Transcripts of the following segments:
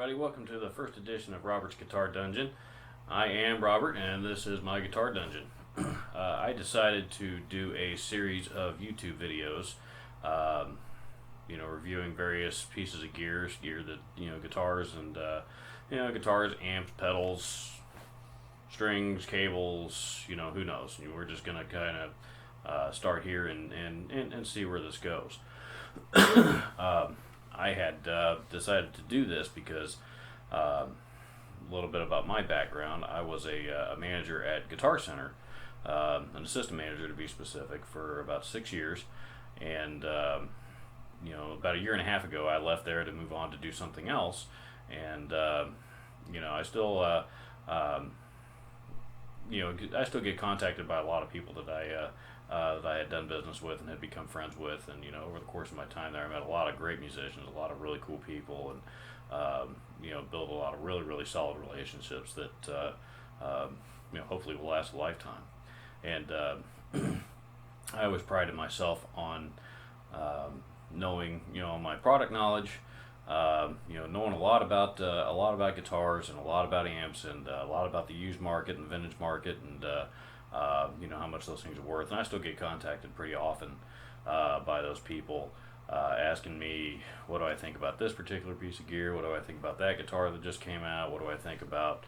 everybody, welcome to the first edition of Robert's Guitar Dungeon. I am Robert, and this is my guitar dungeon. I decided to do a series of YouTube videos, reviewing various pieces of gear that, guitars and, guitars, amps, pedals, strings, cables, who knows. We're just going to kind of start here and see where this goes. I had decided to do this because a little bit about my background. I was a manager at Guitar Center, an assistant manager to be specific, for about 6 years, and about a year and a half ago I left there to move on to do something else, and I still I still get contacted by a lot of people that I had done business with and had become friends with, and over the course of my time there, I met a lot of great musicians, a lot of really cool people, and built a lot of really solid relationships that hopefully will last a lifetime. And I always prided myself on knowing my product knowledge, knowing a lot about guitars and a lot about amps and a lot about the used market and the vintage market, and how much those things are worth. And I still get contacted pretty often by those people asking me, what do I think about this particular piece of gear? What do I think about that guitar that just came out? What do I think about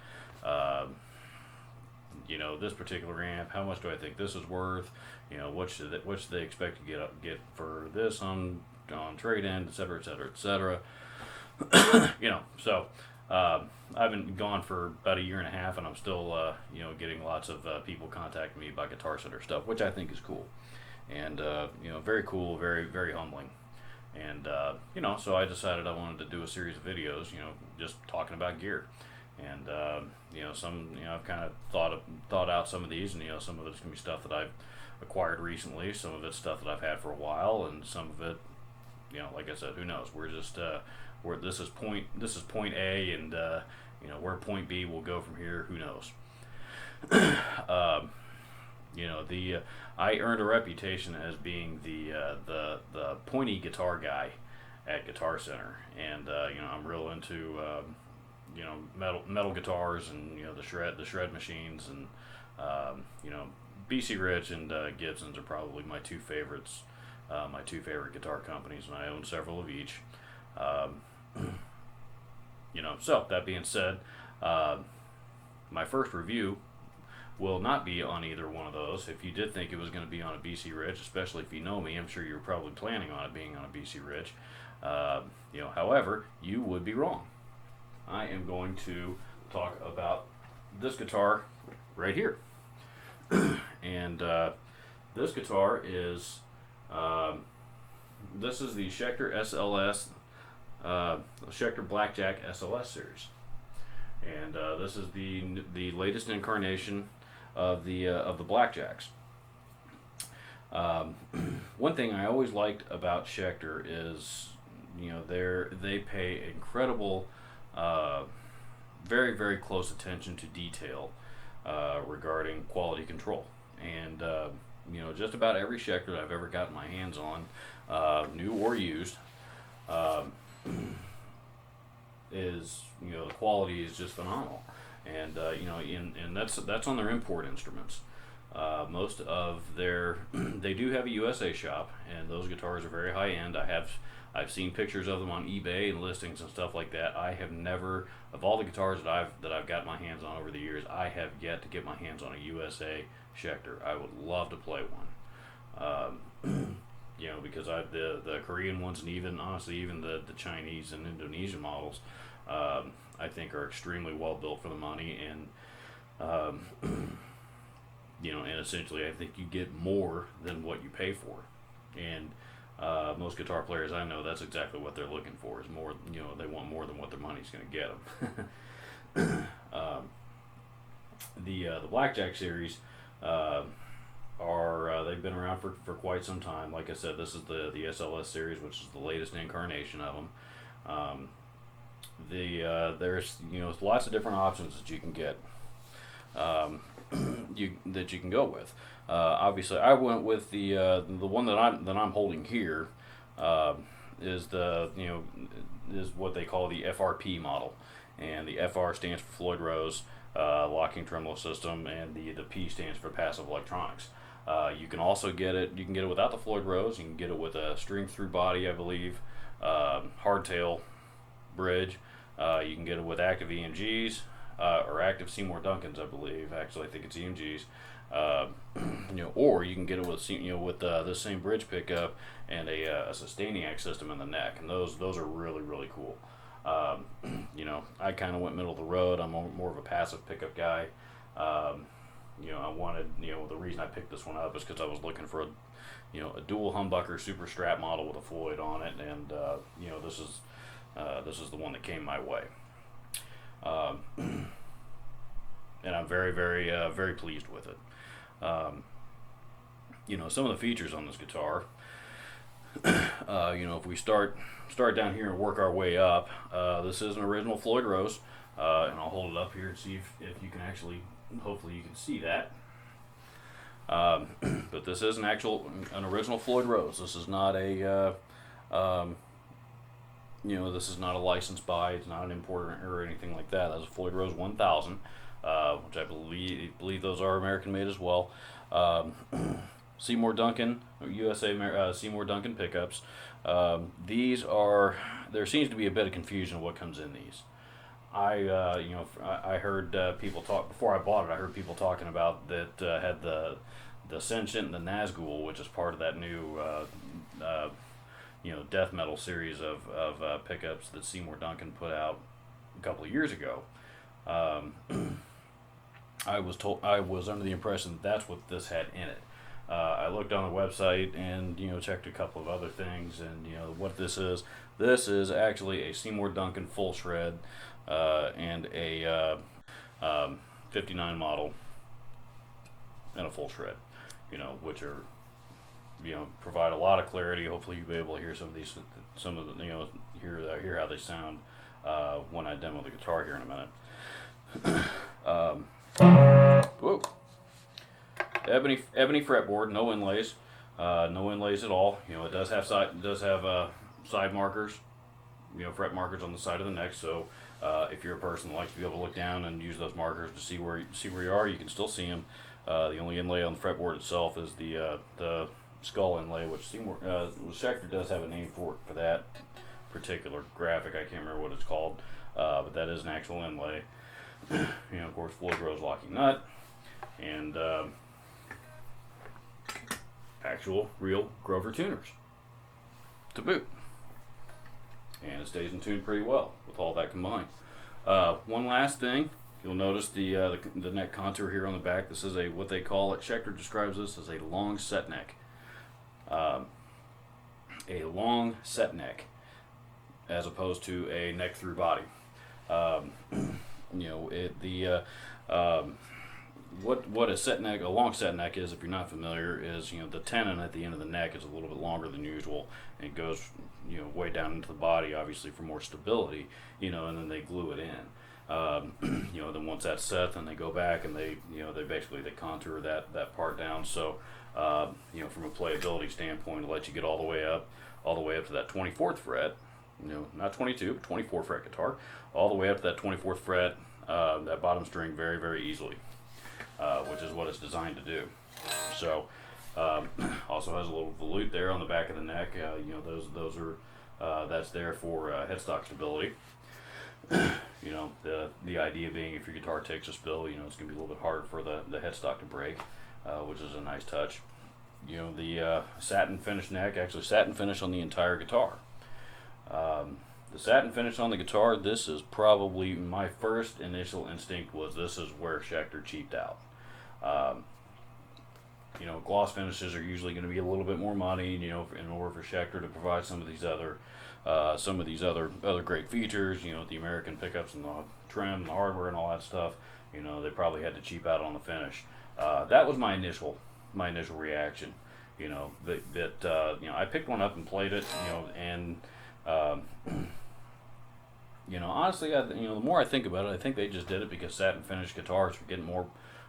this particular amp? How much do I think this is worth? What should they expect to get for this on trade-in, et cetera, et cetera, et cetera. So I've been gone for about a year and a half, and I'm still getting lots of people contacting me about Guitar Center stuff, which I think is cool, and very cool, very humbling. And so I decided I wanted to do a series of videos, just talking about gear. And I've kind of thought out some of these, and some of it's gonna be stuff that I've acquired recently, some of it's stuff that I've had for a while, and some of it, like I said, who knows? We're just this is point A, and where point B will go from here, who knows? I earned a reputation as being the pointy guitar guy at Guitar Center, and I'm real into metal guitars, and the shred machines, and BC Rich and Gibson's are probably my two favorites, my two favorite guitar companies, and I own several of each. So that being said, my first review will not be on either one of those. If you did think it was going to be on a BC Rich, especially if you know me, I'm sure you were probably planning on it being on a BC Rich. However, you would be wrong. I am going to talk about this guitar right here. And this guitar is this is the Schecter SLS, Schecter Blackjack SLS series, and this is the latest incarnation of the Blackjacks. One thing I always liked about Schecter is they pay incredible, very close attention to detail regarding quality control, and just about every Schecter that I've ever gotten my hands on, new or used, is the quality is just phenomenal, and and that's on their import instruments. Most of their they do have a USA shop, and those guitars are very high end. I've seen pictures of them on eBay and listings and stuff like that. I have never, of all the guitars that I've got my hands on over the years, I have yet to get my hands on a USA Schecter. I would love to play one. Because the Korean ones, and even honestly even the Chinese and Indonesian models, I think are extremely well built for the money, and and essentially I think you get more than what you pay for, and most guitar players I know, that's exactly what they're looking for, is more. They want more than what their money's going to get them. The Blackjack series they've been around for quite some time. Like I said, this is the SLS series, which is the latest incarnation of them. There's lots of different options that you can get, that you can go with. Obviously, I went with the one that I'm holding here. is the is what they call the FRP model, and the FR stands for Floyd Rose locking tremolo system, and the P stands for passive electronics. You can also get it. You can get it without the Floyd Rose. You can get it with a string through body, I believe, hardtail bridge. You can get it with active EMGs or active Seymour Duncans, I believe. Actually, I think it's EMGs. Or you can get it with with the same bridge pickup and a sustaining act system in the neck, and those are really cool. I kind of went middle of the road. I'm more of a passive pickup guy. I wanted, the reason I picked this one up is because I was looking for a dual humbucker super strap model with a Floyd on it, and this is the one that came my way. And I'm very pleased with it. Some of the features on this guitar, if we start down here and work our way up, this is an original Floyd Rose, and I'll hold it up here and see if you can actually, hopefully you can see that. But this is an original Floyd Rose. This is not a, this is not a licensed buy. It's not an import or anything like that. That's a Floyd Rose 1000, which I believe those are American made as well. Seymour Duncan, USA Seymour Duncan pickups. There seems to be a bit of confusion of what comes in these. I heard people talk, before I bought it, I heard people talking about that had the Sentient and the Nazgul, which is part of that new death metal series of pickups that Seymour Duncan put out a couple of years ago. I was under the impression that that's what this had in it. I looked on the website and checked a couple of other things, and what this is. This is actually a Seymour Duncan full shred and a 59 model and a full shred, which are provide a lot of clarity. Hopefully you'll be able to hear hear how they sound when I demo the guitar here in a minute. Whoa. Ebony fretboard, no inlays, no inlays at all. It does have side markers, fret markers on the side of the neck. So if you're a person that likes to be able to look down and use those markers to see where you are, you can still see them. The only inlay on the fretboard itself is the skull inlay, which Schecter does have a name for that particular graphic. I can't remember what it's called, but that is an actual inlay. Of course, Floyd Rose locking nut, and actual real Grover tuners to boot, and it stays in tune pretty well with all that combined. One last thing, you'll notice the neck contour here on the back. This is what they call it. Schecter describes this as a long set neck. A long set neck, as opposed to a neck through body. What a long set neck is, if you're not familiar, is the tenon at the end of the neck is a little bit longer than usual, and it goes way down into the body, obviously for more stability, and then they glue it in. Then once that's set, then they go back and they contour that part down. So from a playability standpoint, it lets you get all the way up to that 24th fret. Not 22, but 24 fret guitar, all the way up to that 24th fret, that bottom string very, very easily, which is what it's designed to do. So, also has a little volute there on the back of the neck. Those are that's there for headstock stability. The idea being, if your guitar takes a spill, it's going to be a little bit harder for the headstock to break, which is a nice touch. The satin finish neck, actually satin finish on the entire guitar. The satin finish on the guitar, this is probably my first initial instinct was this is where Schecter cheaped out. Gloss finishes are usually going to be a little bit more money, in order for Schecter to provide some of these other great features, the American pickups and the trim and the hardware and all that stuff. They probably had to cheap out on the finish. That was my initial reaction. I picked one up and played it, and honestly, the more I think about it, I think they just did it because satin finish guitars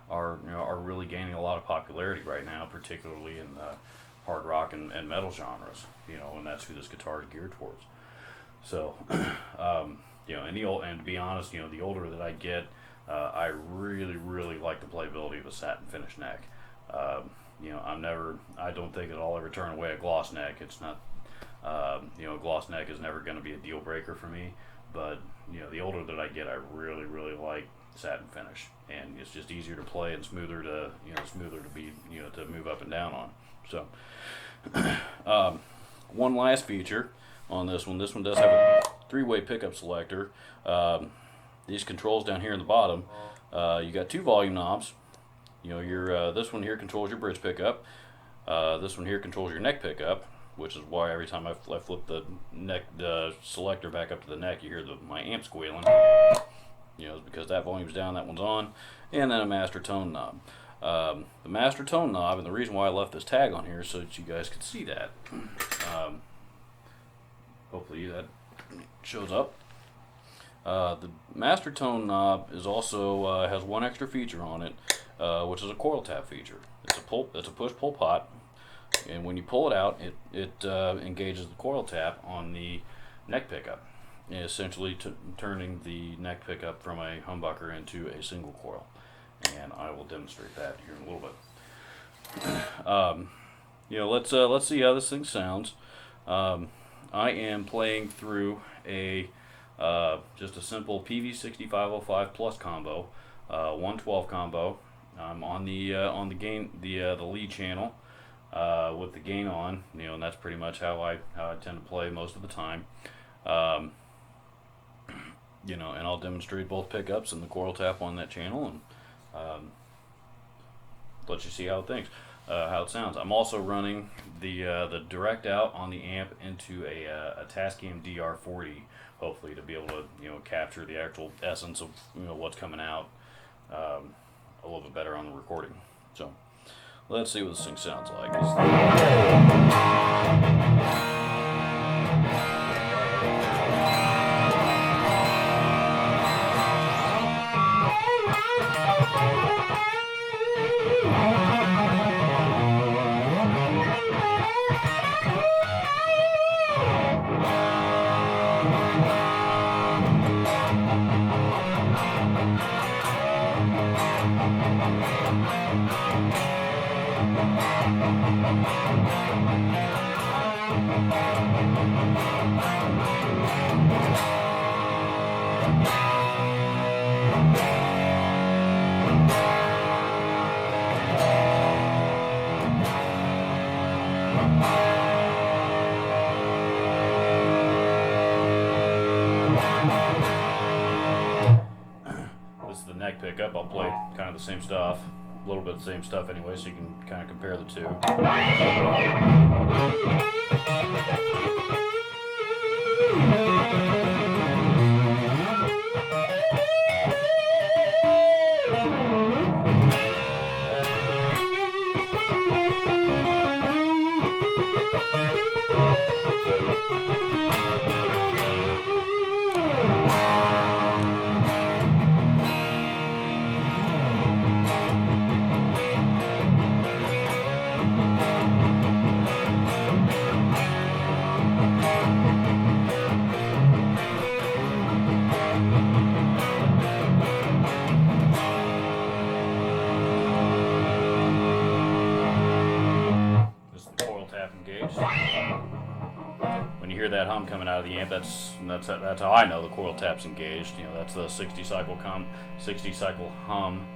are really gaining a lot of popularity right now, particularly in hard rock and metal genres, you know, and that's who this guitar is geared towards. So, you know, and to be honest, you know, the older that I get, I really like the playability of a satin finish neck. You know, I don't think that I'll ever turn away a gloss neck. It's not, you know, a gloss neck is never going to be a deal breaker for me. But, you know, the older that I get, I really like satin finish, and it's just easier to play and smoother to be, you know, to move up and down on. So, one last feature on this one. This one does have a 3-way pickup selector. These controls down here in the bottom, you got 2 volume knobs. You know, your this one here controls your bridge pickup. This one here controls your neck pickup, which is why every time I flip the selector back up to the neck, you hear my amp squealing. You know, it's because that volume's down, that one's on. And then a master tone knob. The master tone knob, and the reason why I left this tag on here is so that you guys could see that. Hopefully that shows up. The master tone knob is also has one extra feature on it, which is a coil tap feature. It's a push-pull pot, and when you pull it out, it engages the coil tap on the neck pickup, essentially turning the neck pickup from a humbucker into a single coil. And I will demonstrate that here in a little bit. You know, let's see how this thing sounds. I am playing through a just a simple PV6505 plus combo, 112 combo. I'm on the gain, the lead channel with the gain on, you know, and that's pretty much how I tend to play most of the time. You know, and I'll demonstrate both pickups and the coil tap on that channel, and let you see how it sounds. I'm also running the direct out on the amp into a Tascam DR40, hopefully to be able to, you know, capture the actual essence of, you know, what's coming out a little bit better on the recording. So let's see what this thing sounds like. This is the neck pickup. I'll play kind of the same stuff, a little bit of the same stuff anyway, so you can kind of compare the two. When you hear that hum coming out of the amp, that's how I know the coil tap's engaged. You know, that's the 60 cycle hum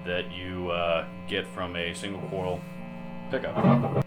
that you get from a single coil pickup.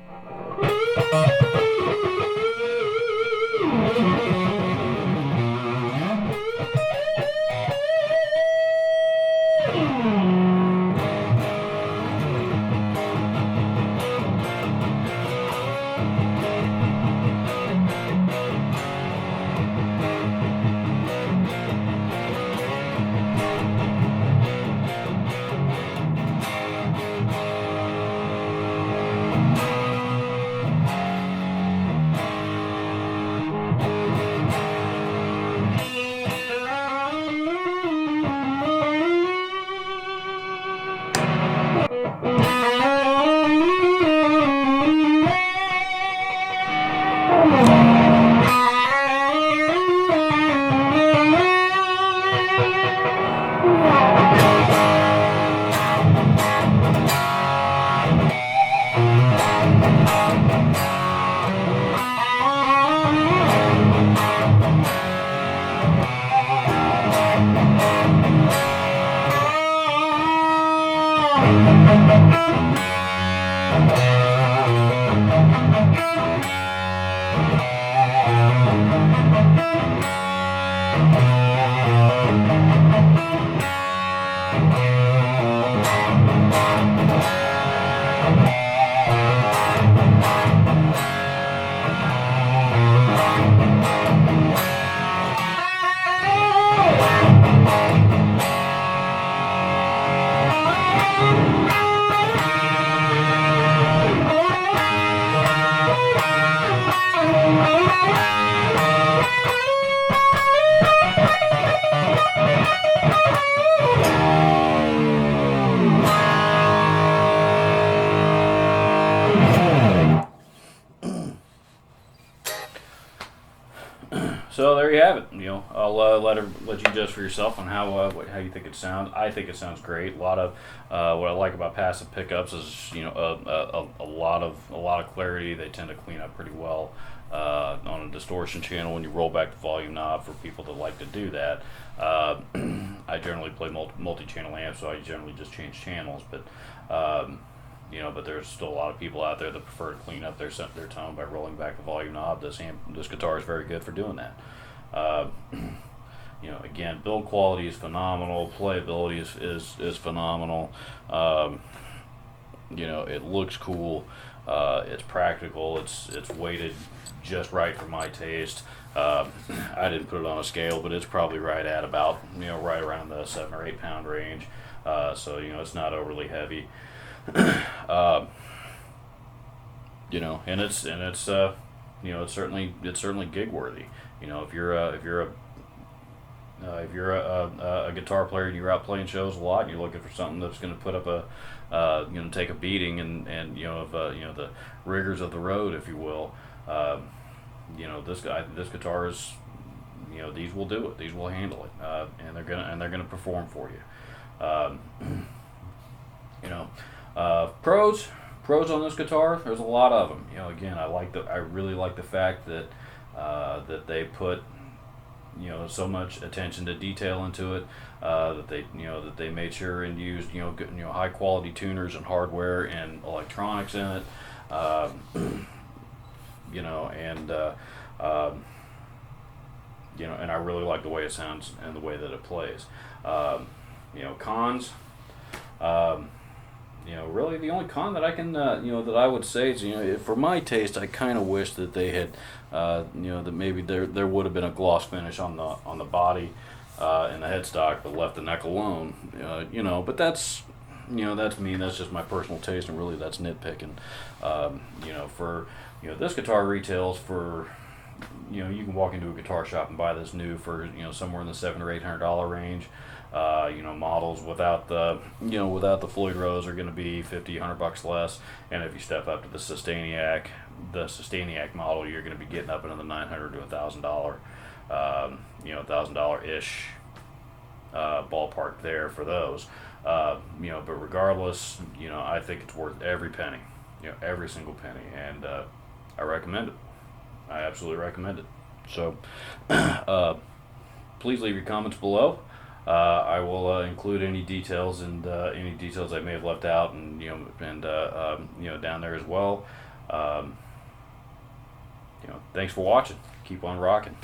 So there you have it. I'll let you judge for yourself on how you think it sounds. I think it sounds great. A lot of what I like about passive pickups is a lot of clarity. They tend to clean up pretty well on a distortion channel when you roll back the volume knob. For people that like to do that, I generally play multi-channel amps, so I generally just change channels. But but there's still a lot of people out there that prefer to clean up their tone by rolling back the volume knob. This guitar is very good for doing that. Again, build quality is phenomenal. Playability is phenomenal. It looks cool. It's practical. It's weighted just right for my taste. I didn't put it on a scale, but it's probably right at about right around the 7 or 8 pound range. So it's not overly heavy. And it's certainly gig worthy. If you're a guitar player and you're out playing shows a lot, and you're looking for something that's going to put up take a beating and the rigors of the road, if you will. This guitar is, these will do it. These will handle it, and they're gonna perform for you. Pros on this guitar. There's a lot of them. Again, I really like the fact that they put so much attention to detail into it. That they made sure and used good, high quality tuners and hardware and electronics in it. And I really like the way it sounds and the way that it plays. Cons. Really the only con that I can, that I would say is, for my taste, I kind of wish that they had, that maybe there would have been a gloss finish on the body and the headstock, but left the neck alone. But that's me. That's just my personal taste, and really that's nitpicking. This guitar retails for, you can walk into a guitar shop and buy this new for somewhere in the $700 or $800 range. Models without the Floyd Rose are going to be $50-$100 less, and if you step up to the Sustainiac model, you're going to be getting up into the $900 to $1,000, $1,000 ish ballpark there for those. But regardless, I think it's worth every penny, every single penny, and I recommend it. I absolutely recommend it. So, please leave your comments below. I will include any details and any details I may have left out, and down there as well. Thanks for watching. Keep on rocking.